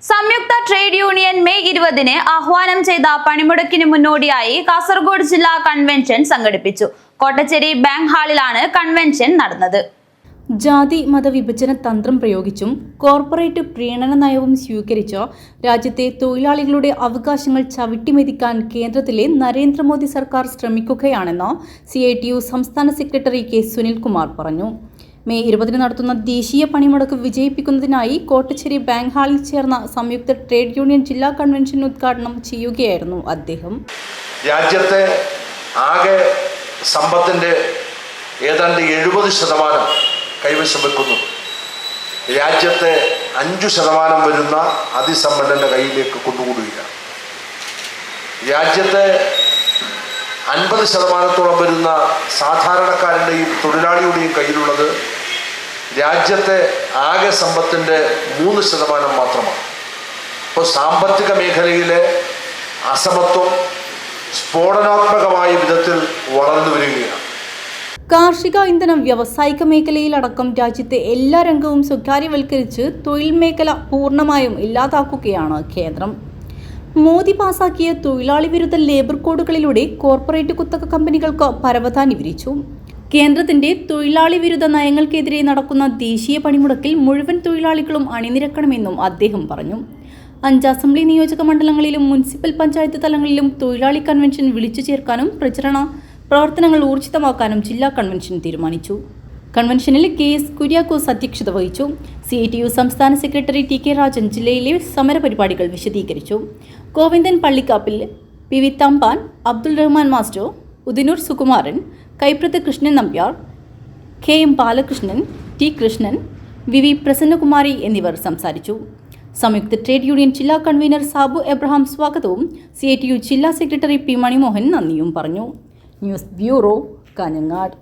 സംയുക്ത trade union May 20 ആഹ്വാനം ചെയ്ത പണിമുടക്കിന് മുന്നോടിയായി കാസർഗോഡ് ജില്ലാ കൺവെൻഷൻ സംഘടിപ്പിച്ചു. കോട്ടച്ചേരി ബാങ്ക് ഹാളിലാണ് കൺവെൻഷൻ നടന്നത്. ജാതി മതവിഭജന തന്ത്രം പ്രയോഗിച്ചും കോർപ്പറേറ്റ് പ്രീണന നയവും സ്വീകരിച്ച രാജ്യത്തെ തൊഴിലാളികളുടെ അവകാശങ്ങൾ ചവിട്ടിമെതിക്കാൻ കേന്ദ്രത്തിലെ നരേന്ദ്രമോദി സർക്കാർ ശ്രമിക്കുകയാണെന്ന് CITU സംസ്ഥാന സെക്രട്ടറി കെ സുനിൽകുമാർ പറഞ്ഞു. മെയ് 20 നടത്തുന്ന ദേശീയ പണിമുടക്ക് വിജയിപ്പിക്കുന്നതിനായി കോട്ടച്ചേരി ബാങ്ക് ഹാളിൽ ചേർന്ന സംയുക്ത ട്രേഡ് യൂണിയൻ ജില്ലാ കൺവെൻഷൻ ഉദ്ഘാടനം ചെയ്യുകയായിരുന്നു അദ്ദേഹം. രാജ്യത്തെ ആകെ സമ്പത്തിന്റെ ഏതാണ്ട് 70% കൈവശം വെക്കുന്നു. രാജ്യത്തെ 5% വരുന്ന അതിസമ്പന്നന്റെ കയ്യിലേക്ക് കൊണ്ടുകൂടുകയാണ്. രാജ്യത്തെ 50% വരുന്ന സാധാരണക്കാരൻ്റെയും തൊഴിലാളിയുടെയും കയ്യിലുള്ളത് രാജ്യത്തെ ആകെ സമ്പത്തിൻ്റെ 3% മാത്രമാണ്. ഇപ്പോൾ സാമ്പത്തിക മേഖലയിലെ അസമത്വം സ്ഫോടനാത്മകമായ വിധത്തിൽ വളർന്നു വരികയാണ്. കാർഷിക ഇന്ധനം വ്യാവസായിക മേഖലയിലടക്കം രാജ്യത്തെ എല്ലാ രംഗവും സ്വകാര്യവൽക്കരിച്ച് തൊഴിൽ മേഖല പൂർണ്ണമായും ഇല്ലാതാക്കുകയാണ് കേന്ദ്രം. മോദി പാസാക്കിയ തൊഴിലാളി വിരുദ്ധ ലേബർ കോഡുകളിലൂടെ കോർപ്പറേറ്റ് കുത്തക കമ്പനികൾക്ക് പരവതാനി വിരിച്ചു. കേന്ദ്രത്തിന്റെ തൊഴിലാളി വിരുദ്ധ നയങ്ങൾക്കെതിരെ നടക്കുന്ന ദേശീയ പണിമുടക്കിൽ മുഴുവൻ തൊഴിലാളികളും അണിനിരക്കണമെന്നും അദ്ദേഹം പറഞ്ഞു. 5 അസംബ്ലി നിയോജക മണ്ഡലങ്ങളിലും മുനിസിപ്പൽ പഞ്ചായത്ത് തലങ്ങളിലും തൊഴിലാളി കൺവെൻഷൻ വിളിച്ചു ചേർക്കാനും പ്രചരണ പ്രവർത്തനങ്ങൾ ഊർജിതമാക്കാനും ജില്ലാ കൺവെൻഷൻ തീരുമാനിച്ചു. കൺവെൻഷനിൽ KS കുര്യാക്കോസ് അധ്യക്ഷത വഹിച്ചു. CITU സംസ്ഥാന സെക്രട്ടറി TK രാജൻ ജില്ലയിലെ സമരപരിപാടികൾ വിശദീകരിച്ചു. Govindan Pallikkappil, PV Thampan, Abdul Rahman master, Udinur Sukumaran, Kaiprath Krishnan Nambiar, KM Balakrishnan, T Krishnan, VV Prasannakumari എന്നിവർ സംസാരിച്ചു. സംയുക്ത ട്രേഡ് യൂണിയൻ ജില്ലാ കൺവീനർ സാബു എബ്രഹാം സ്വാഗതവും CITU ജില്ലാ സെക്രട്ടറി P മണിമോഹൻ നന്ദിയും പറഞ്ഞു. News bureau, Kanhangad.